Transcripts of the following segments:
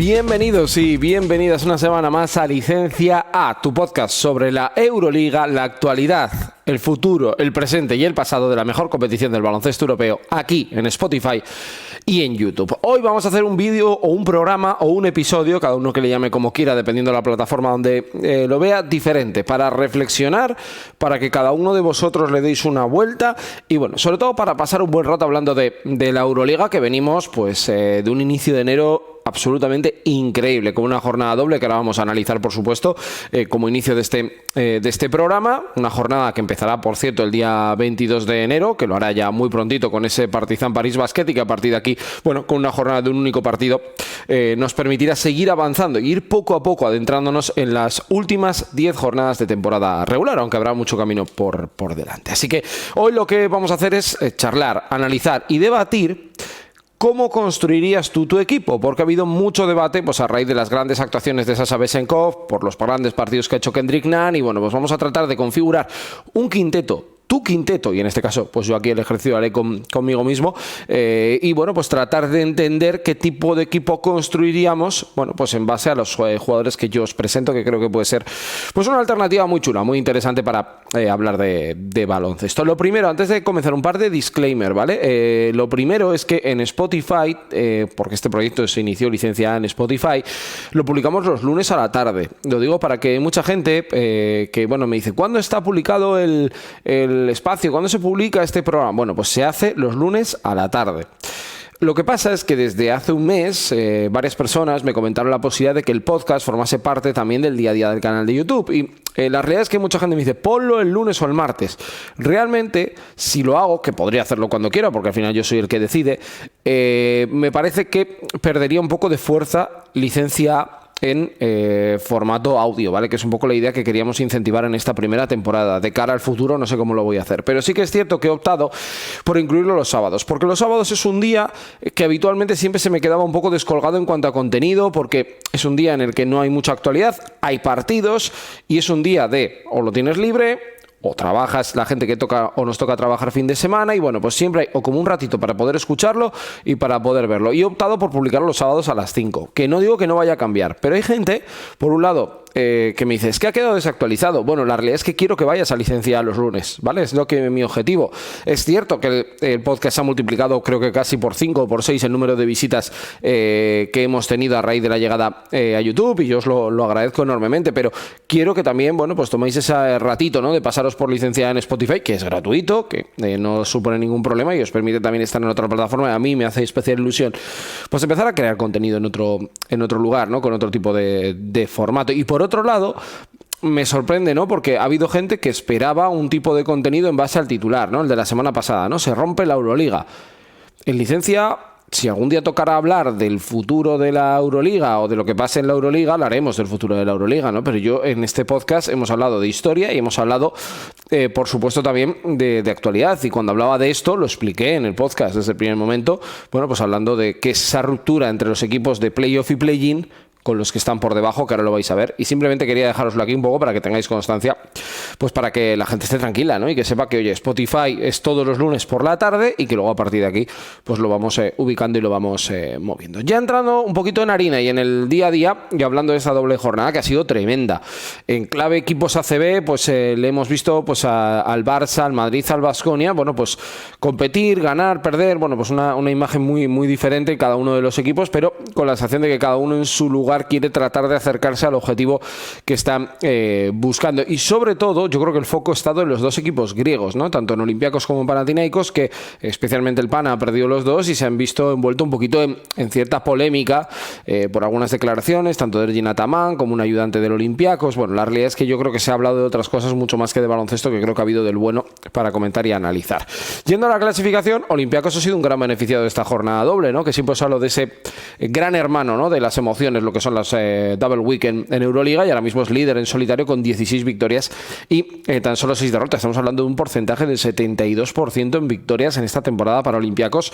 Bienvenidos y bienvenidas una semana más a Licencia A, tu podcast sobre la Euroliga, la actualidad, el futuro, el presente y el pasado de la mejor competición del baloncesto europeo, aquí en Spotify y en YouTube. Hoy vamos a hacer un vídeo o un programa o un episodio, cada uno que le llame como quiera, dependiendo de la plataforma donde lo vea, diferente, para reflexionar, para que cada uno de vosotros le deis una vuelta y bueno, sobre todo para pasar un buen rato hablando de la Euroliga, que venimos pues de un inicio de enero absolutamente increíble, con una jornada doble que ahora vamos a analizar, por supuesto, como inicio de este programa. Una jornada que empezará, por cierto, el día 22 de enero, que lo hará ya muy prontito con ese Partizan París Basket, y que a partir de aquí, bueno, con una jornada de un único partido, nos permitirá seguir avanzando y ir poco a poco adentrándonos en las últimas 10 jornadas de temporada regular, aunque habrá mucho camino por delante. Así que hoy lo que vamos a hacer es charlar, analizar y debatir ¿cómo construirías tú tu equipo? Porque ha habido mucho debate pues a raíz de las grandes actuaciones de Sasha Vezenkov, por los grandes partidos que ha hecho Kendrick Nunn, y bueno, pues vamos a tratar de configurar un quinteto, tu quinteto, y en este caso pues yo aquí el ejercicio haré conmigo mismo, y bueno, pues tratar de entender qué tipo de equipo construiríamos, bueno, pues en base a los jugadores que yo os presento, que creo que puede ser pues una alternativa muy chula, muy interesante para hablar de baloncesto. Lo primero, antes de comenzar, un par de disclaimer, ¿vale? Lo primero es que en Spotify, porque este proyecto se inició licenciada en Spotify, lo publicamos los lunes a la tarde. Lo digo para que mucha gente que, bueno, me dice, ¿cuándo está publicado el espacio? ¿Cuándo se publica este programa? Bueno, pues se hace los lunes a la tarde. Lo que pasa es que desde hace un mes varias personas me comentaron la posibilidad de que el podcast formase parte también del día a día del canal de YouTube, y la realidad es que mucha gente me dice ponlo el lunes o el martes. Realmente, si lo hago, que podría hacerlo cuando quiera porque al final yo soy el que decide, me parece que perdería un poco de fuerza licencia en formato audio, ¿vale? Que es un poco la idea que queríamos incentivar en esta primera temporada. De cara al futuro no sé cómo lo voy a hacer, pero sí que es cierto que he optado por incluirlo los sábados, porque los sábados es un día que habitualmente siempre se me quedaba un poco descolgado en cuanto a contenido, porque es un día en el que no hay mucha actualidad, hay partidos, y es un día de o lo tienes libre o trabajas, la gente que toca o nos toca trabajar fin de semana, y bueno, pues siempre hay o como un ratito para poder escucharlo y para poder verlo. Y he optado por publicarlo los sábados a las 5, que no digo que no vaya a cambiar, pero hay gente, por un lado, que me dice, es que ha quedado desactualizado. Bueno, la realidad es que quiero que vayas a licencia los lunes, ¿vale? Es lo que mi objetivo. Es cierto que el podcast ha multiplicado, creo que casi por 5 o por 6 el número de visitas que hemos tenido a raíz de la llegada a YouTube, y yo os lo agradezco enormemente, pero quiero que también, bueno, pues toméis ese ratito, ¿no? De pasaros por licencia en Spotify, que es gratuito, que no supone ningún problema y os permite también estar en otra plataforma. A mí me hace especial ilusión pues empezar a crear contenido en otro lugar, ¿no? Con otro tipo de formato. Y por otro lado, me sorprende, ¿no? Porque ha habido gente que esperaba un tipo de contenido en base al titular, ¿no? El de la semana pasada, ¿no? Se rompe la Euroliga. En licencia, si algún día tocará hablar del futuro de la Euroliga o de lo que pase en la Euroliga, hablaremos del futuro de la Euroliga, ¿no? Pero yo en este podcast hemos hablado de historia y hemos hablado, por supuesto, también de actualidad. Y cuando hablaba de esto, lo expliqué en el podcast desde el primer momento, bueno, pues hablando de que esa ruptura entre los equipos de playoff y play-in con los que están por debajo, que ahora lo vais a ver, y simplemente quería dejároslo aquí un poco para que tengáis constancia, pues para que la gente esté tranquila, ¿no? Y que sepa que, oye, Spotify es todos los lunes por la tarde, y que luego a partir de aquí pues lo vamos ubicando y lo vamos moviendo. Ya entrando un poquito en harina y en el día a día, y hablando de esta doble jornada que ha sido tremenda. En clave equipos ACB, pues le hemos visto pues al Barça, al Madrid, al Baskonia, bueno, pues competir, ganar, perder, bueno, pues una imagen muy, muy diferente en cada uno de los equipos, pero con la sensación de que cada uno en su lugar quiere tratar de acercarse al objetivo que están buscando. Y sobre todo, yo creo que el foco ha estado en los dos equipos griegos, ¿no? Tanto en Olympiacos como en Panathinaikos, que especialmente el Pana ha perdido los dos y se han visto envuelto un poquito en cierta polémica por algunas declaraciones, tanto de Ergin Ataman como un ayudante del Olympiacos. Bueno, la realidad es que yo creo que se ha hablado de otras cosas mucho más que de baloncesto, que creo que ha habido del bueno para comentar y analizar. Yendo a la clasificación, Olympiacos ha sido un gran beneficiado de esta jornada doble, ¿no? Que siempre os hablo de ese gran hermano, ¿no? De las emociones, lo que son las Double Weekend en Euroliga, y ahora mismo es líder en solitario con 16 victorias y tan solo 6 derrotas. Estamos hablando de un porcentaje del 72% en victorias en esta temporada para Olympiacos,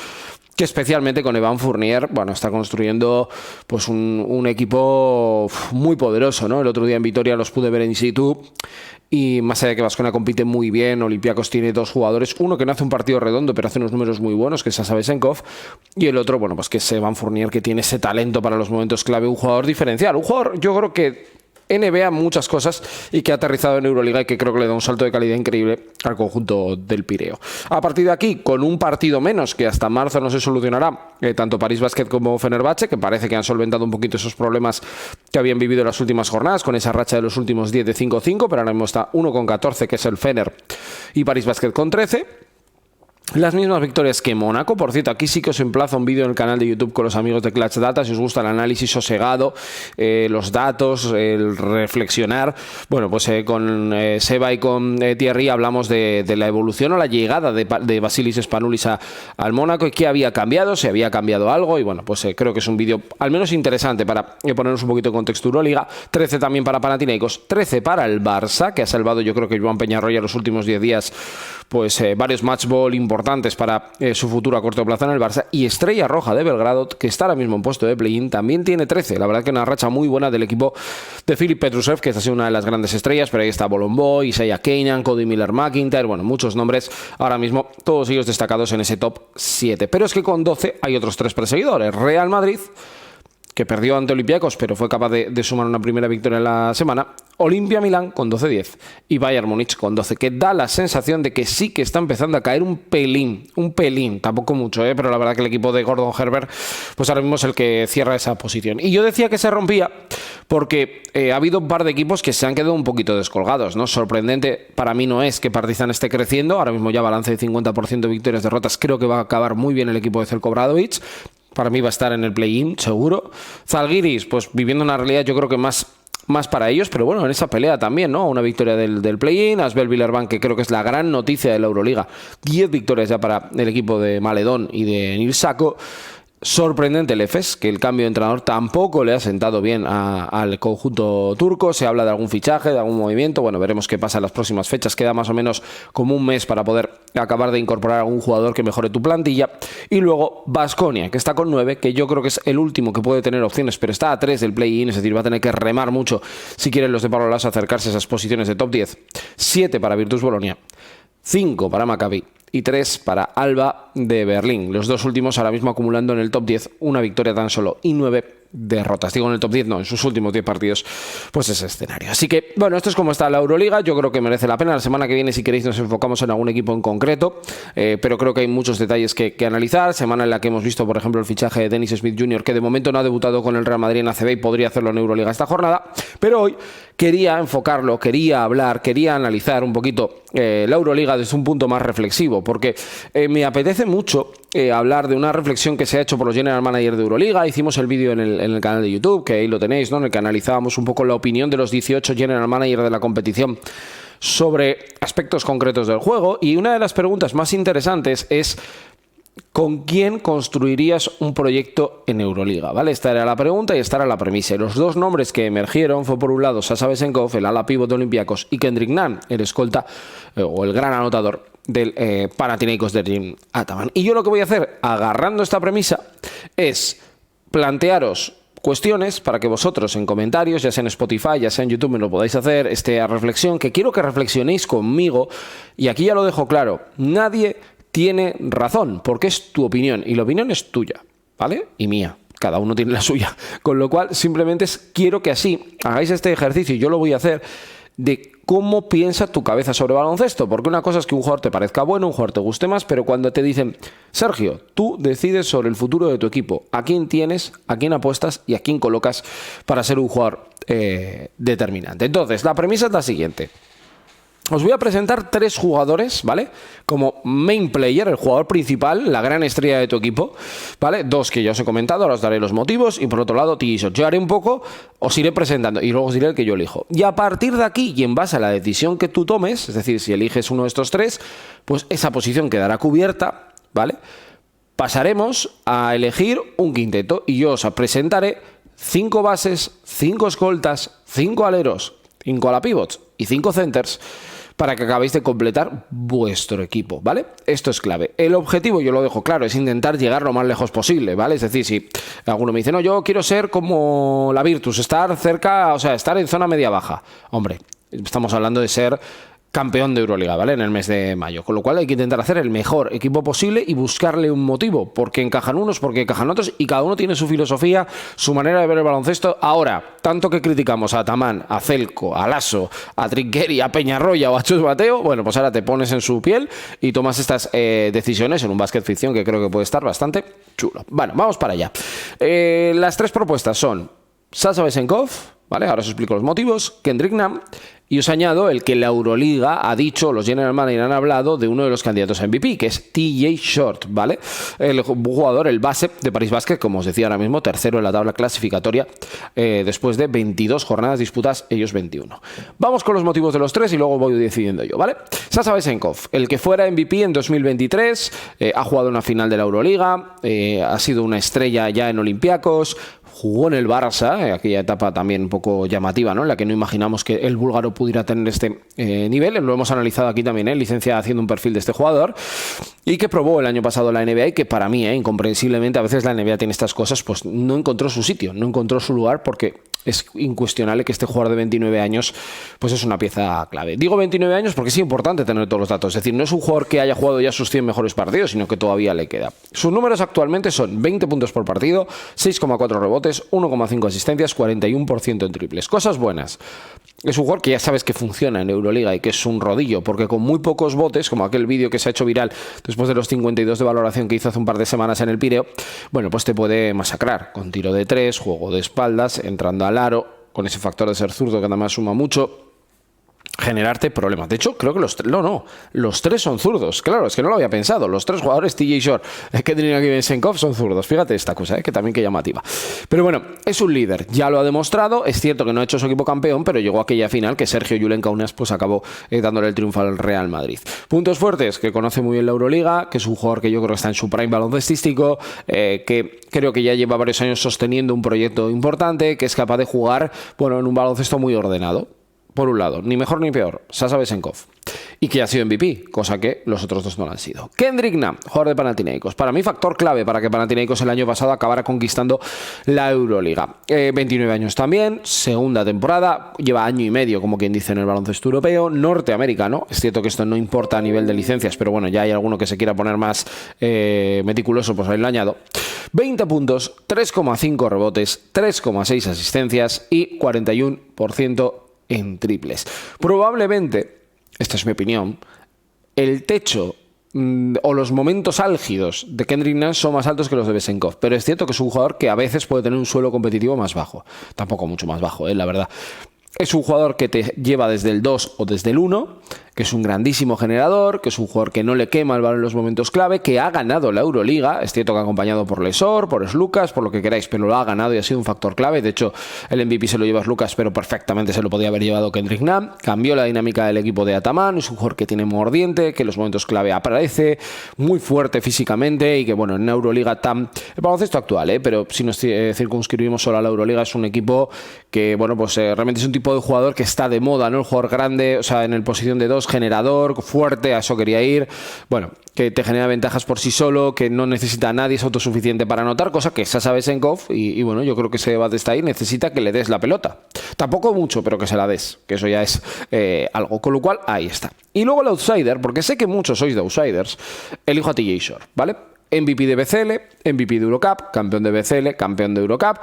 que especialmente con Evan Fournier, bueno, está construyendo pues un equipo muy poderoso, ¿no? El otro día en Vitoria los pude ver in situ y más allá de que Baskonia compite muy bien, Olympiacos tiene dos jugadores, uno que no hace un partido redondo pero hace unos números muy buenos, que es Sasa Vesenkov, y el otro, bueno, pues que es Evan Fournier, que tiene ese talento para los momentos clave, un jugador diferencial, un jugador, yo creo que NBA muchas cosas y que ha aterrizado en Euroliga y que creo que le da un salto de calidad increíble al conjunto del Pireo. A partir de aquí, con un partido menos que hasta marzo no se solucionará, tanto París Basket como Fenerbahce, que parece que han solventado un poquito esos problemas que habían vivido en las últimas jornadas con esa racha de los últimos 10 de 5-5, pero ahora mismo está uno con 14, que es el Fener, y París Basket con 13. Las mismas victorias que Mónaco. Por cierto, aquí sí que os emplazo un vídeo en el canal de YouTube con los amigos de Clutch Data, si os gusta el análisis sosegado, los datos, el reflexionar. Bueno, pues con Seba y con Thierry hablamos de la evolución o la llegada de Vasilis Spanoulis al Mónaco y qué había cambiado, si había cambiado algo. Y bueno, pues creo que es un vídeo al menos interesante para ponernos un poquito de contexto Euroliga. 13 también para Panathinaikos, 13 para el Barça, que ha salvado, yo creo que Joan Peñarroya los últimos 10 días, pues varios match ball importantes para su futuro a corto plazo en el Barça. Y Estrella Roja de Belgrado, que está ahora mismo en puesto de play-in, también tiene 13. La verdad que una racha muy buena del equipo de Filip Petrusev, que esta ha sido una de las grandes estrellas, pero ahí está Bolomboy, Isaiah Keinan, Cody Miller-McIntyre, bueno, muchos nombres ahora mismo, todos ellos destacados en ese top 7. Pero es que con 12 hay otros 3 perseguidores. Real Madrid, que perdió ante Olympiacos, pero fue capaz de sumar una primera victoria en la semana. Olimpia Milán con 12-10 y Bayern Múnich con 12, que da la sensación de que sí que está empezando a caer un pelín, tampoco mucho, pero la verdad que el equipo de Gordon Herbert, pues ahora mismo es el que cierra esa posición. Y yo decía que se rompía porque ha habido un par de equipos que se han quedado un poquito descolgados, ¿no? Sorprendente para mí no es que Partizan esté creciendo, ahora mismo ya balance de 50% de victorias, derrotas, creo que va a acabar muy bien el equipo de Zeljko Obradović. Para mí va a estar en el play-in, seguro. Zalgiris, pues viviendo una realidad yo creo que más para ellos, pero bueno, en esa pelea también, ¿no? Una victoria del play-in. Asbel Villeurbanne, que creo que es la gran noticia de la Euroliga. 10 victorias ya para el equipo de Maledón y de Nil Sako. Sorprendente el Efes, que el cambio de entrenador tampoco le ha sentado bien al conjunto turco. Se habla de algún fichaje, de algún movimiento. Bueno, veremos qué pasa en las próximas fechas. Queda más o menos como un mes para poder acabar de incorporar a algún jugador que mejore tu plantilla. Y luego Baskonia, que está con 9, que yo creo que es el último que puede tener opciones, pero está a 3 del play-in, es decir, va a tener que remar mucho si quieren los de Pablo Laso acercarse a esas posiciones de top 10. 7 para Virtus Bolonia, 5 para Maccabi y 3 para Alba de Berlín. Los dos últimos ahora mismo acumulando en el top 10 una victoria tan solo y 9 derrotas. Digo en el top 10, no, en sus últimos 10 partidos, pues ese escenario. Así que, bueno, esto es como está la Euroliga. Yo creo que merece la pena. La semana que viene, si queréis, nos enfocamos en algún equipo en concreto, pero creo que hay muchos detalles que analizar. Semana en la que hemos visto, por ejemplo, el fichaje de Dennis Smith Jr., que de momento no ha debutado con el Real Madrid en ACB y podría hacerlo en Euroliga esta jornada, pero hoy quería enfocarlo, quería hablar, quería analizar un poquito la Euroliga desde un punto más reflexivo, porque me apetece mucho hablar de una reflexión que se ha hecho por los General Manager de Euroliga. Hicimos el vídeo en el canal de YouTube, que ahí lo tenéis, ¿no? En el que analizábamos un poco la opinión de los 18 General Manager de la competición sobre aspectos concretos del juego. Y una de las preguntas más interesantes es: ¿con quién construirías un proyecto en Euroliga? ¿Vale? Esta era la pregunta y esta era la premisa. Y los dos nombres que emergieron fue, por un lado, Sasa Vesenkov, el ala pívot de Olympiacos, y Kendrick Nunn, el escolta o el gran anotador del Panathinaikos de Jim Ataman. Y yo lo que voy a hacer, agarrando esta premisa, es plantearos cuestiones para que vosotros en comentarios, ya sea en Spotify, ya sea en YouTube, me lo podáis hacer, esta reflexión, que quiero que reflexionéis conmigo. Y aquí ya lo dejo claro, nadie tiene razón, porque es tu opinión, y la opinión es tuya, ¿vale? Y mía. Cada uno tiene la suya. Con lo cual, simplemente quiero que así hagáis este ejercicio, y yo lo voy a hacer, de cómo piensa tu cabeza sobre baloncesto. Porque una cosa es que un jugador te parezca bueno, un jugador te guste más, pero cuando te dicen: Sergio, tú decides sobre el futuro de tu equipo, a quién tienes, a quién apuestas y a quién colocas para ser un jugador determinante. Entonces, la premisa es la siguiente. Os voy a presentar 3 jugadores, ¿vale? Como main player, el jugador principal, la gran estrella de tu equipo, ¿vale? 2 que ya os he comentado, ahora os daré los motivos. Y por otro lado, T-Shot. Yo haré un poco, os iré presentando y luego os diré el que yo elijo. Y a partir de aquí, y en base a la decisión que tú tomes, es decir, si eliges uno de estos 3, pues esa posición quedará cubierta, ¿vale? Pasaremos a elegir un quinteto y yo os presentaré 5 bases, 5 escoltas, 5 aleros, 5 ala pivots y 5 centers, para que acabéis de completar vuestro equipo, ¿vale? Esto es clave. El objetivo, yo lo dejo claro, es intentar llegar lo más lejos posible, ¿vale? Es decir, si alguno me dice, no, yo quiero ser como la Virtus, estar cerca, o sea, estar en zona media-baja. Hombre, estamos hablando de ser campeón de Euroliga, ¿vale? En el mes de mayo. Con lo cual hay que intentar hacer el mejor equipo posible y buscarle un motivo. Porque encajan unos, porque encajan otros, y cada uno tiene su filosofía, su manera de ver el baloncesto. Ahora, tanto que criticamos a Ataman, a Celco, a Lasso, a Trinqueri, a Peñarroya o a Chus Mateo, bueno, pues ahora te pones en su piel y tomas estas decisiones en un básquet ficción que creo que puede estar bastante chulo. Bueno, vamos para allá. Las 3 propuestas son Sasha Vezenkov, ¿vale? Ahora os explico los motivos. Kendrick Nunn. Y os añado el que la Euroliga ha dicho, los General Manager han hablado de uno de los candidatos a MVP, que es TJ Short, ¿vale? El jugador, el base de Paris Basket, como os decía ahora mismo, tercero en la tabla clasificatoria, después de 22 jornadas disputadas, ellos 21. Vamos con los motivos de los 3 y luego voy decidiendo yo, ¿vale? Sasha Vezenkov, el que fuera MVP en 2023, ha jugado una final de la Euroliga, ha sido una estrella ya en Olympiacos, jugó en el Barça, aquella etapa también un poco llamativa, ¿no? En la que no imaginamos que el búlgaro pudiera tener este nivel. Lo hemos analizado aquí también, licencia haciendo un perfil de este jugador, y que probó el año pasado la NBA y que para mí, incomprensiblemente, a veces la NBA tiene estas cosas, pues no encontró su sitio, no encontró su lugar, porque es incuestionable que este jugador de 29 años pues es una pieza clave. Digo 29 años porque es importante tener todos los datos. Es decir, no es un jugador que haya jugado ya sus 100 mejores partidos, sino que todavía le queda. Sus números actualmente son 20 puntos por partido, 6,4 rebotes, 1,5 asistencias, 41% en triples. Cosas buenas. Es un jugador que ya sabes que funciona en Euroliga y que es un rodillo, porque con muy pocos botes, como aquel vídeo que se ha hecho viral después de los 52 de valoración que hizo hace un par de semanas en el Pireo, bueno, pues te puede masacrar con tiro de 3, juego de espaldas, entrando al aro, con ese factor de ser zurdo que además suma mucho, generarte problemas. De hecho, creo que los tres son zurdos. Claro, es que no lo había pensado. Los 3 jugadores, TJ Short, Kendrick y Vezenkov, son zurdos. Fíjate esta cosa, que también que llamativa. Pero bueno, es un líder. Ya lo ha demostrado. Es cierto que no ha hecho su equipo campeón, pero llegó a aquella final que Sergio Julen Kaunas pues acabó dándole el triunfo al Real Madrid. Puntos fuertes, que conoce muy bien la Euroliga, que es un jugador que yo creo que está en su prime baloncestístico, que creo que ya lleva varios años sosteniendo un proyecto importante, que es capaz de jugar, bueno, en un baloncesto muy ordenado. Por un lado, ni mejor ni peor, Sasha Vezenkov, y que ha sido MVP, cosa que los otros 2 no lo han sido. Kendrick Nunn, jugador de Panathinaikos. Para mí, factor clave para que Panathinaikos el año pasado acabara conquistando la Euroliga. 29 años también, segunda temporada, lleva año y medio, como quien dice, en el baloncesto europeo, norteamericano. Es cierto que esto no importa a nivel de licencias, pero bueno, ya hay alguno que se quiera poner más meticuloso, pues ahí lo añado. 20 puntos, 3,5 rebotes, 3,6 asistencias y 41% en triples. Probablemente, esta es mi opinión, el techo o los momentos álgidos de Kendrick Nunn son más altos que los de Vezenkov, pero es cierto que es un jugador que a veces puede tener un suelo competitivo más bajo. Tampoco mucho más bajo, la verdad. Es un jugador que te lleva desde el 2 o desde el 1, que es un grandísimo generador, que es un jugador que no le quema el balón en los momentos clave, que ha ganado la Euroliga. Es cierto que acompañado por Lesor, por Slukas, por lo que queráis, pero lo ha ganado y ha sido un factor clave. De hecho, el MVP se lo lleva Slukas, pero perfectamente se lo podía haber llevado Kendrick Nunn. Cambió la dinámica del equipo de Ataman. Es un jugador que tiene mordiente, que en los momentos clave aparece, muy fuerte físicamente y que, bueno, en Euroliga el baloncesto actual, pero si nos circunscribimos solo a la Euroliga, es un equipo que, bueno, pues realmente es un tipo de jugador que está de moda, ¿no? El jugador grande, o sea, en el posición de 2, generador, fuerte, a eso quería ir. Bueno, que te genera ventajas por sí solo, que no necesita a nadie, es autosuficiente para anotar, cosa que Sasha Vezenkov, y bueno, yo creo que ese debate está ahí, necesita que le des la pelota. Tampoco mucho, pero que se la des, que eso ya es algo. Con lo cual, ahí está. Y luego el outsider, porque sé que muchos sois de outsiders, elijo a TJ Short, ¿vale? MVP de BCL, MVP de Eurocup, campeón de BCL, campeón de Eurocup.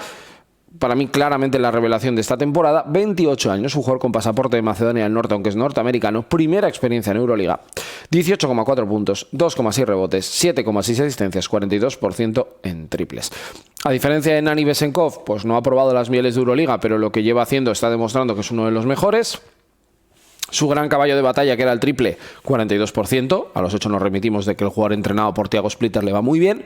Para mí, claramente la revelación de esta temporada. 28 años, un jugador con pasaporte de Macedonia del Norte, aunque es norteamericano, primera experiencia en Euroliga, 18,4 puntos, 2,6 rebotes, 7,6 asistencias, 42% en triples. A diferencia de Nani Vezenkov, pues no ha probado las mieles de Euroliga, pero lo que lleva haciendo está demostrando que es uno de los mejores. Su gran caballo de batalla, que era el triple, 42%. A los 8 nos remitimos de que el jugador entrenado por Thiago Splitter le va muy bien.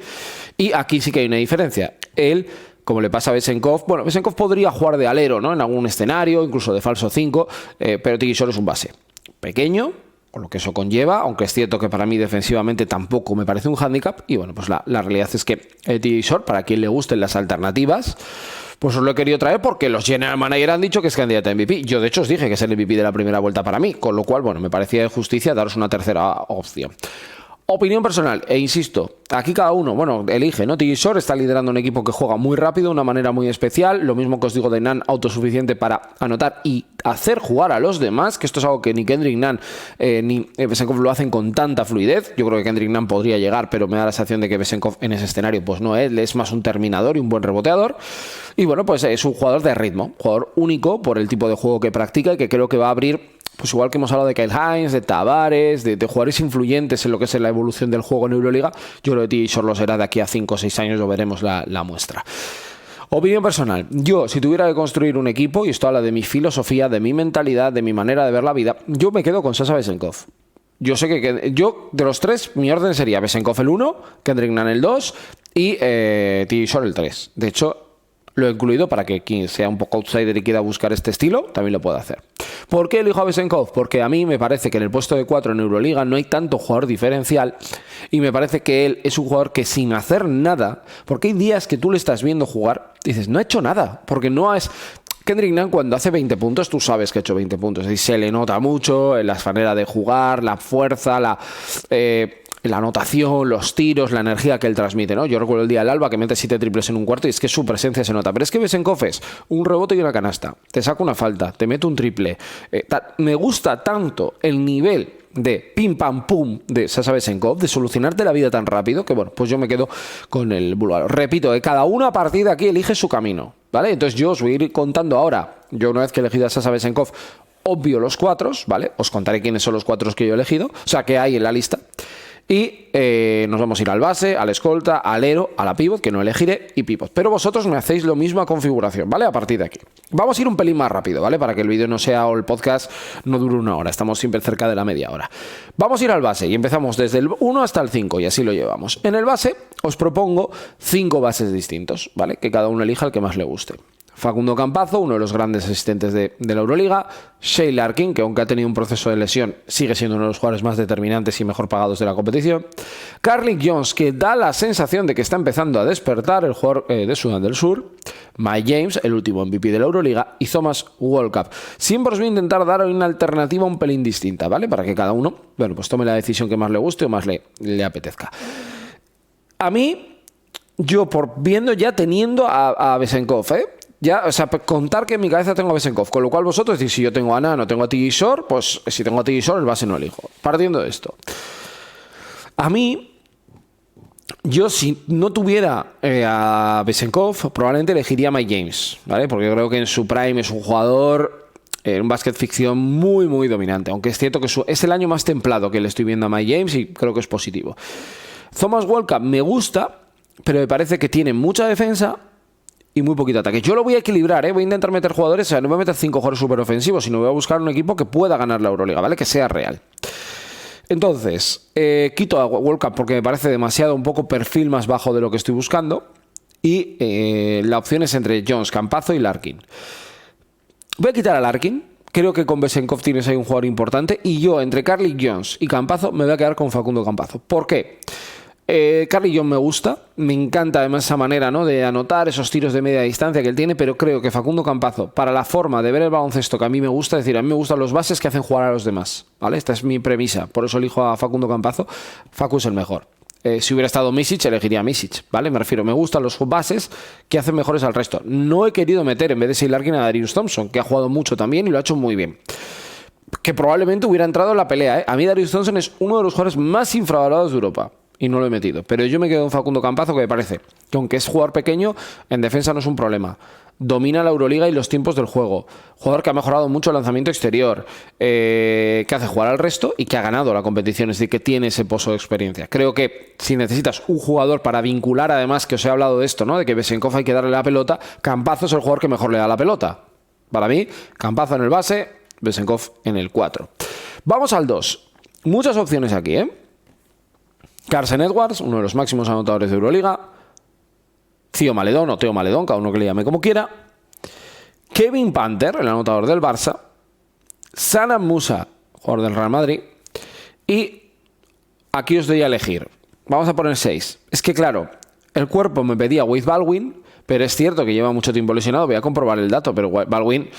Y aquí sí que hay una diferencia. Él, como le pasa a Vezenkov, bueno, Vezenkov podría jugar de alero, ¿no? En algún escenario, incluso de falso 5, pero TJ Short es un base pequeño, con lo que eso conlleva, aunque es cierto que para mí defensivamente tampoco me parece un hándicap. Y bueno, pues la realidad es que TJ Short, para quien le gusten las alternativas, Pues os lo he querido traer porque los general manager han dicho que es candidato a MVP. Yo de hecho os dije que es el MVP de la primera vuelta para mí, con lo cual, bueno, me parecía de justicia daros una tercera opción. Opinión personal, e insisto, aquí cada uno, bueno, elige, ¿no? TJ Short está liderando un equipo que juega muy rápido, de una manera muy especial, lo mismo que os digo de Nunn, autosuficiente para anotar y hacer jugar a los demás, que esto es algo que ni Kendrick Nunn ni Vesenkov lo hacen con tanta fluidez. Yo creo que Kendrick Nunn podría llegar, pero me da la sensación de que Vesenkov en ese escenario, pues no, él es más un terminador y un buen reboteador. Y bueno, pues es un jugador de ritmo, jugador único por el tipo de juego que practica y que creo que va a abrir, pues igual que hemos hablado de Kyle Hines, de Tavares, de jugadores influyentes en lo que es la evolución del juego en Euroliga. Yo creo que TJ Short lo será de aquí a 5 o 6 años, lo veremos la muestra. Opinión personal. Yo, si tuviera que construir un equipo, y esto habla de mi filosofía, de mi mentalidad, de mi manera de ver la vida, yo me quedo con Sasha Vesenkov. Yo sé que yo, de los tres, mi orden sería Vesenkov el 1, Kendrick Nunn el 2 y TJ Short el 3. De hecho, lo he incluido para que quien sea un poco outsider y quiera buscar este estilo, también lo pueda hacer. ¿Por qué elijo a Vesenkov? Porque a mí me parece que en el puesto de 4 en Euroliga no hay tanto jugador diferencial y me parece que él es un jugador que sin hacer nada, porque hay días que tú le estás viendo jugar y dices, no ha hecho nada, porque no es... Kendrick Nunn cuando hace 20 puntos, tú sabes que ha hecho 20 puntos, es decir, se le nota mucho en la manera de jugar, la fuerza, la anotación, los tiros, la energía que él transmite, ¿no? Yo recuerdo el día del Alba que mete 7 triples en un cuarto y es que su presencia se nota. Pero es que Vesenkov es un rebote y una canasta, te saca una falta, te mete un triple. Me gusta tanto el nivel de pim pam pum de Sasha Vesenkov, de solucionarte la vida tan rápido, que bueno, pues yo me quedo con el búlgaro. Repito, cada uno a partir de aquí elige su camino, ¿vale? Entonces yo os voy a ir contando ahora, yo una vez que he elegido a Sasha Vesenkov, obvio los 4, ¿vale? Os contaré quiénes son los 4 que yo he elegido, o sea, que hay en la lista. Y nos vamos a ir al base, al escolta, al alero, a la pivot, que no elegiré, y pivot. Pero vosotros me hacéis la misma configuración, ¿vale? A partir de aquí. Vamos a ir un pelín más rápido, ¿vale? Para que el vídeo no sea, o el podcast no dure una hora. Estamos siempre cerca de la media hora. Vamos a ir al base y empezamos desde el 1 hasta el 5 y así lo llevamos. En el base os propongo 5 bases distintos, ¿vale? Que cada uno elija el que más le guste. Facundo Campazzo, uno de los grandes asistentes de la Euroliga. Shea Larkin, que aunque ha tenido un proceso de lesión, sigue siendo uno de los jugadores más determinantes y mejor pagados de la competición. Carlik Jones, que da la sensación de que está empezando a despertar, el jugador de Sudán del Sur. Mike James, el último MVP de la Euroliga. Y Thomas Walkup. Siempre os voy a intentar dar una alternativa un pelín distinta, ¿vale? Para que cada uno, bueno, pues tome la decisión que más le guste o más le apetezca. A mí, yo teniendo a Vesenkov, ya, o sea, contar que en mi cabeza tengo a Vesenkov, con lo cual vosotros decís, si yo tengo a Nunn o tengo a TJ Short, pues si tengo a TJ Short, el base no elijo. Partiendo de esto. A mí, yo si no tuviera a Vesenkov, probablemente elegiría a Mike James, ¿vale? Porque creo que en su prime es un jugador, un básquet ficción muy, muy dominante. Aunque es cierto que es el año más templado que le estoy viendo a Mike James y creo que es positivo. Thomas Walkup me gusta, pero me parece que tiene mucha defensa y muy poquito ataque. Yo lo voy a equilibrar, voy a intentar meter jugadores, o sea, no voy a meter 5 jugadores súper ofensivos, sino voy a buscar un equipo que pueda ganar la Euroliga, ¿vale? Que sea real. Entonces, quito a Walkup porque me parece demasiado un poco perfil más bajo de lo que estoy buscando. Y la opción es entre Jones, Campazzo y Larkin. Voy a quitar a Larkin. Creo que con Vesenkov tienes ahí un jugador importante. Y yo, entre Carlik Jones y Campazzo, me voy a quedar con Facundo Campazzo. ¿Por qué? Carlik Jones me gusta, me encanta además esa manera, ¿no?, de anotar esos tiros de media distancia que él tiene, pero creo que Facundo Campazzo, para la forma de ver el baloncesto que a mí me gusta, es decir, a mí me gustan los bases que hacen jugar a los demás, ¿vale? Esta es mi premisa, por eso elijo a Facundo Campazzo. Facu es el mejor. Si hubiera estado Micic, elegiría a Micic, ¿vale? Me refiero, me gustan los bases que hacen mejores al resto. No he querido meter, en vez de Shea Larkin, a Darius Thompson, que ha jugado mucho también y lo ha hecho muy bien, que probablemente hubiera entrado en la pelea, A mí Darius Thompson es uno de los jugadores más infravalorados de Europa y no lo he metido, pero yo me quedo en Facundo Campazzo, que me parece que aunque es jugador pequeño, en defensa no es un problema. Domina la Euroliga y los tiempos del juego. Jugador que ha mejorado mucho el lanzamiento exterior, que hace jugar al resto y que ha ganado la competición, es decir, que tiene ese pozo de experiencia. Creo que si necesitas un jugador para vincular, además, que os he hablado de esto, ¿no?, de que Vesenkov hay que darle la pelota, Campazzo es el jugador que mejor le da la pelota. Para mí, Campazzo en el base, Vesenkov en el 4. Vamos al 2. Muchas opciones aquí, Carsen Edwards, uno de los máximos anotadores de Euroliga. Theo Maledón o Teo Maledón, cada uno que le llame como quiera. Kevin Panther, el anotador del Barça. Sanam Musa, jugador del Real Madrid. Y aquí os doy a elegir. Vamos a poner 6. Es que claro, el cuerpo me pedía Wade Baldwin, pero es cierto que lleva mucho tiempo lesionado. Voy a comprobar el dato, pero Baldwin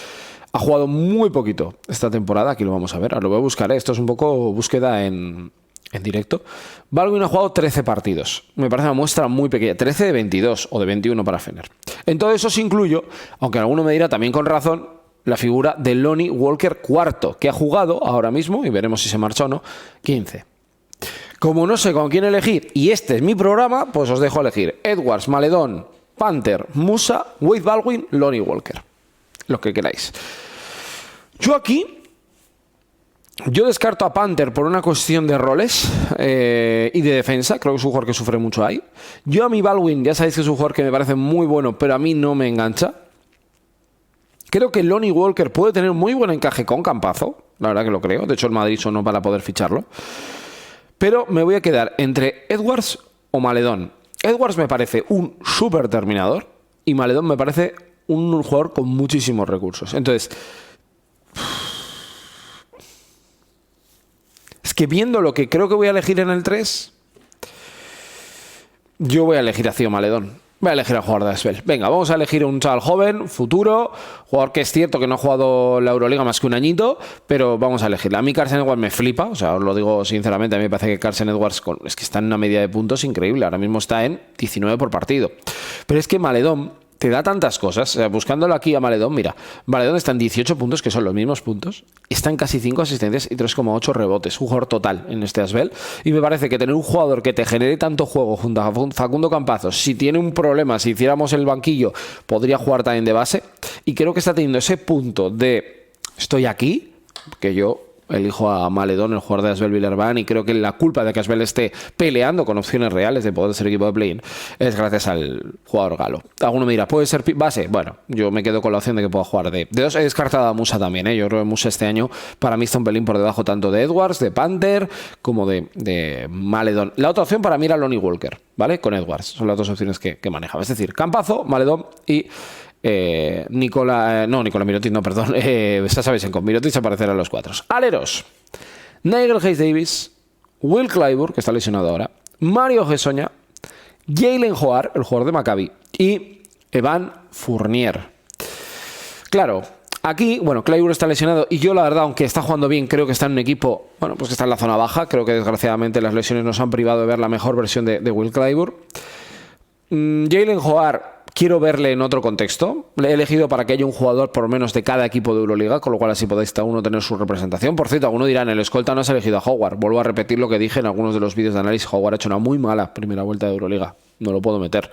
ha jugado muy poquito esta temporada. Aquí lo vamos a ver, ahora lo voy a buscar, ¿eh? Esto es un poco búsqueda en directo. Baldwin ha jugado 13 partidos. Me parece una muestra muy pequeña. 13 de 22 o de 21 para Fener. En todo eso os incluyo, aunque alguno me dirá también con razón, la figura de Lonnie Walker IV, que ha jugado ahora mismo, y veremos si se marcha o no, 15. Como no sé con quién elegir, y este es mi programa, pues os dejo elegir Edwards, Maledón, Panther, Musa, Wade Baldwin, Lonnie Walker. Lo que queráis. Yo descarto a Panther por una cuestión de roles y de defensa. Creo que es un jugador que sufre mucho ahí. Yo a mi Baldwin, ya sabéis que es un jugador que me parece muy bueno, pero a mí no me engancha. Creo que Lonnie Walker puede tener muy buen encaje con Campazo. La verdad que lo creo. De hecho, el Madrid sonó para poder ficharlo. Pero me voy a quedar entre Edwards o Maledón. Edwards me parece un súper terminador y Maledón me parece un jugador con muchísimos recursos. Entonces, es que viendo lo que creo que voy a elegir en el 3, yo voy a elegir a Cío Maledón. Voy a elegir al jugador de Asbel. Venga, vamos a elegir a un chaval joven, futuro, jugador que es cierto que no ha jugado la Euroliga más que un añito, pero vamos a elegirla. A mí Carson Edwards me flipa, o sea, os lo digo sinceramente, a mí me parece que Carson Edwards es que está en una media de puntos increíble, ahora mismo está en 19 por partido. Pero es que Maledón te da tantas cosas, o sea, buscándolo aquí a Maledón, mira, Maledón está en 18 puntos, que son los mismos puntos, está en casi 5 asistencias y 3,8 rebotes, un jugador total en este Asbel, y me parece que tener un jugador que te genere tanto juego junto a Facundo Campazzo, si tiene un problema, si hiciéramos el banquillo, podría jugar también de base, y creo que está teniendo ese punto de estoy aquí, que yo elijo a Maledón, el jugador de Asbel Villarban, y creo que la culpa de que Asbel esté peleando con opciones reales de poder ser equipo de play-in es gracias al jugador galo. Alguno me dirá, ¿puede ser base? Bueno, yo me quedo con la opción de que pueda jugar de dos. He descartado a Musa también, ¿eh? Yo creo que Musa este año para mí está un pelín por debajo tanto de Edwards, de Panther, como de Maledón. La otra opción para mí era Lonnie Walker, ¿vale? Con Edwards. Son las dos opciones que manejaba. Es decir, Campazzo, Maledón y Nikola Mirotic, no, perdón. Sasha Vezenkov. Mirotic aparecerá a los 4. Aleros: Nigel Hayes-Davis, Will Clyburn, que está lesionado ahora, Mario Hezonja, Jalen Hoare, el jugador de Maccabi, y Evan Fournier. Claro, aquí, bueno, Clyburn está lesionado y yo la verdad, aunque está jugando bien, creo que está en un equipo, bueno, pues que está en la zona baja. Creo que desgraciadamente las lesiones nos han privado de ver la mejor versión de Will Clyburn. Jalen Hoare, quiero verle en otro contexto. Le he elegido para que haya un jugador por lo menos de cada equipo de Euroliga, con lo cual así podéis cada uno tener su representación. Por cierto, alguno dirá, en el escolta no has elegido a Howard. Vuelvo a repetir lo que dije en algunos de los vídeos de análisis. Howard ha hecho una muy mala primera vuelta de Euroliga. No lo puedo meter.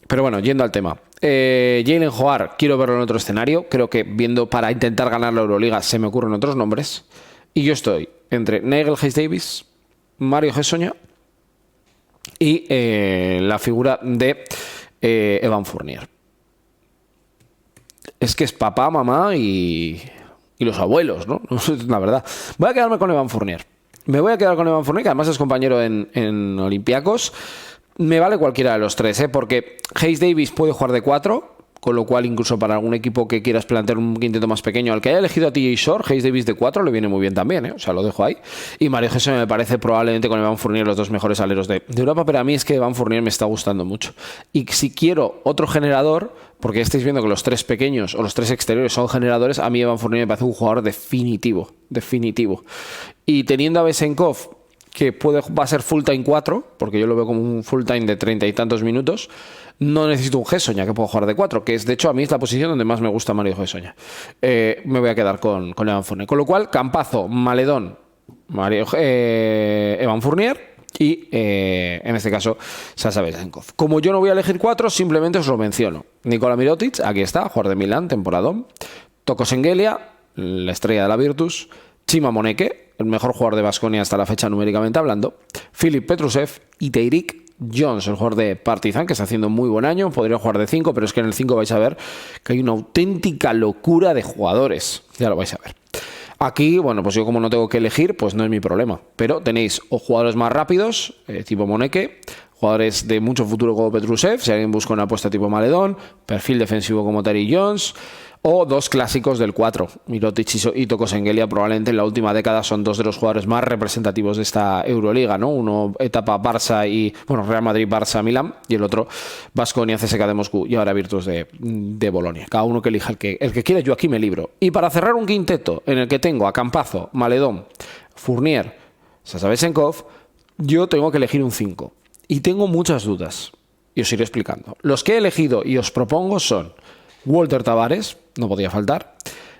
Pero bueno, yendo al tema. Jalen Hoare, quiero verlo en otro escenario. Creo que viendo para intentar ganar la Euroliga se me ocurren otros nombres. Y yo estoy entre Nigel Hayes-Davis, Mario Hezonja y la figura de Evan Fournier. Es que es papá, mamá y los abuelos, ¿no? La verdad. Voy a quedarme con Evan Fournier. Me voy a quedar con Evan Fournier, que además es compañero en Olympiacos. Me vale cualquiera de los tres, porque Hayes-Davis puede jugar de 4, con lo cual incluso para algún equipo que quieras plantear un quinteto más pequeño, al que haya elegido a TJ Shore, Hayes-Davis de 4 le viene muy bien también, ¿eh? O sea, lo dejo ahí. Y Mario Hezonja me parece probablemente con Evan Fournier los dos mejores aleros de Europa, pero a mí es que Evan Fournier me está gustando mucho. Y si quiero otro generador, porque estáis viendo que los tres pequeños o los tres exteriores son generadores, a mí Evan Fournier me parece un jugador definitivo. Y teniendo a Vezenkov, que va a ser full time 4, porque yo lo veo como un full time de 30 y tantos minutos, no necesito un Hezonja que pueda jugar de 4, que es, de hecho, a mí es la posición donde más me gusta Mario Hezonja. Me voy a quedar con Evan Fournier. Con lo cual, Campazzo, Maledón, Evan Fournier y, en este caso, Sasha Vezenkov. Como yo no voy a elegir 4, simplemente os lo menciono. Nikola Mirotic, aquí está, jugador de Milán, temporadón. Toko Shengelia, la estrella de la Virtus. Chima Moneke, el mejor jugador de Baskonia hasta la fecha numéricamente hablando. Filip Petrusev y Teirik Jones, el jugador de Partizan, que está haciendo un muy buen año. Podría jugar de 5, pero es que en el 5 vais a ver que hay una auténtica locura de jugadores. Ya lo vais a ver. Aquí, bueno, pues yo como no tengo que elegir, pues no es mi problema. Pero tenéis o jugadores más rápidos, tipo Moneke, jugadores de mucho futuro como Petrusev, si alguien busca una apuesta tipo Maledón, perfil defensivo como Terry Jones, o dos clásicos del 4. Mirotic y Toko Sengelia probablemente en la última década son dos de los jugadores más representativos de esta Euroliga, ¿no? Uno etapa Barça Real Madrid-Barça-Milán, y el otro Baskonia-CSKA de Moscú y ahora Virtus de Bolonia. Cada uno que elija el que quiera, yo aquí me libro. Y para cerrar un quinteto en el que tengo a Campazzo, Maledón, Fournier, Sasha Vezenkov, yo tengo que elegir un 5. Y tengo muchas dudas. Y os iré explicando. Los que he elegido y os propongo son Walter Tavares, no podía faltar,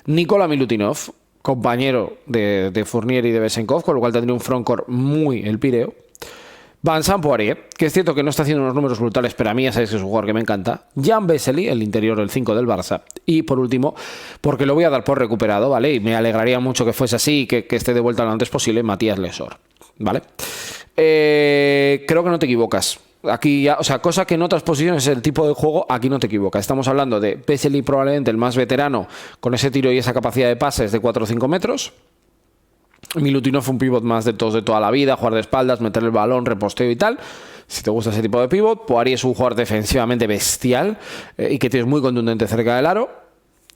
Nikola Milutinov, compañero de Fournier y de Vezenkov, con lo cual tendría un frontcourt muy el pireo. Vincent Poirier, que es cierto que no está haciendo unos números brutales, pero a mí ya sabéis que es un jugador que me encanta. Jan Vesely, el interior del 5 del Barça. Y por último, porque lo voy a dar por recuperado, ¿vale? Y me alegraría mucho que fuese así y que esté de vuelta lo antes posible, Matías Lesor, ¿vale? Creo que no te equivocas. Aquí ya, o sea, cosa que en otras posiciones es el tipo de juego, aquí no te equivocas. Estamos hablando de Vesely, probablemente el más veterano, con ese tiro y esa capacidad de pases de 4 o 5 metros. Milutinov fue un pivot más de toda la vida, jugar de espaldas, meter el balón, reposteo y tal. Si te gusta ese tipo de pivot, Poirier es un jugador defensivamente bestial y que es muy contundente cerca del aro.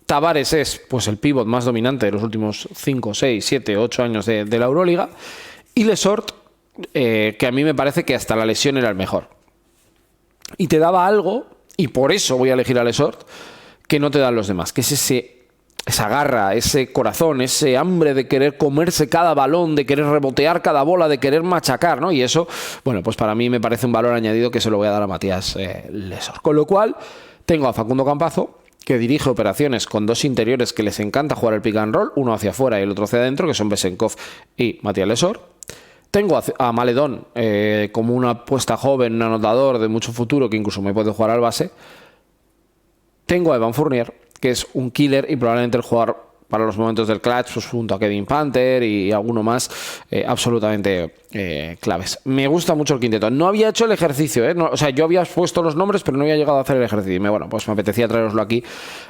Tavares es pues el pivot más dominante de los últimos 5, 6, 7, 8 años de la Euroliga. Y Lesort, que a mí me parece que hasta la lesión era el mejor. Y te daba algo, y por eso voy a elegir a Lesort, que no te dan los demás, que es esa garra, ese corazón, ese hambre de querer comerse cada balón, de querer rebotear cada bola, de querer machacar, ¿no? Y eso, bueno, pues para mí me parece un valor añadido que se lo voy a dar a Matías Lesor. Con lo cual, tengo a Facundo Campazzo, que dirige operaciones con dos interiores que les encanta jugar el pick and roll, uno hacia afuera y el otro hacia adentro, que son Vezenkov y Matías Lesor. Tengo a Maledón como una apuesta joven, un anotador de mucho futuro que incluso me puede jugar al base. Tengo a Evan Fournier, que es un killer y probablemente el jugador para los momentos del clutch, pues junto a Kevin Panther y alguno más, absolutamente claves. Me gusta mucho el quinteto. No había hecho el ejercicio, no, o sea, yo había puesto los nombres, pero no había llegado a hacer el ejercicio. Y bueno, pues me apetecía traeroslo aquí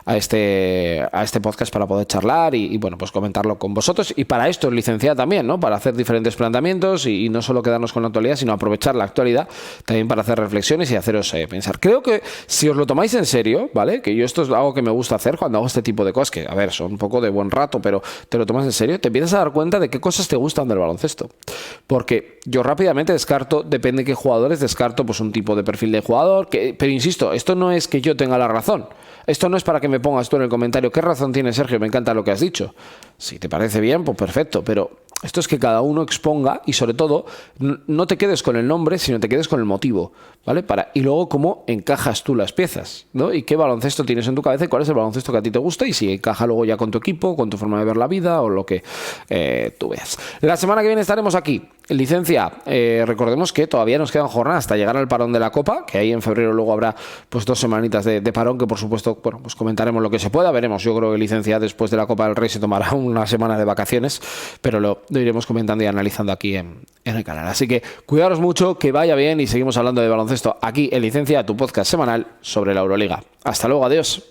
a este podcast para poder charlar y bueno, pues comentarlo con vosotros. Y para esto, licenciada también, ¿no? Para hacer diferentes planteamientos y no solo quedarnos con la actualidad, sino aprovechar la actualidad también para hacer reflexiones y haceros pensar. Creo que si os lo tomáis en serio, ¿vale? Que yo esto es algo que me gusta hacer cuando hago este tipo de cosas, que a ver, son un poco de buen rato, pero te lo tomas en serio, te empiezas a dar cuenta de qué cosas te gustan del baloncesto. Porque yo rápidamente descarto, depende de qué jugadores, descarto pues un tipo de perfil de jugador, pero insisto, esto no es que yo tenga la razón. Esto no es para que me pongas tú en el comentario qué razón tiene Sergio, me encanta lo que has dicho. Si te parece bien, pues perfecto, pero esto es que cada uno exponga y sobre todo no te quedes con el nombre, sino te quedes con el motivo, ¿vale? Y luego cómo encajas tú las piezas, ¿no? Y qué baloncesto tienes en tu cabeza y cuál es el baloncesto que a ti te gusta y si encaja luego ya con tu equipo, con tu forma de ver la vida o lo que tú veas. La semana que viene estaremos aquí. Licencia, recordemos que todavía nos quedan jornadas hasta llegar al parón de la Copa, que ahí en febrero luego habrá pues 2 semanitas de parón, que por supuesto, bueno, pues comentaremos lo que se pueda, veremos. Yo creo que Licencia después de la Copa del Rey se tomará una semana de vacaciones, pero lo iremos comentando y analizando aquí en el canal. Así que cuidaros mucho, que vaya bien y seguimos hablando de baloncesto aquí en Licencia, tu podcast semanal sobre la Euroliga. Hasta luego, adiós.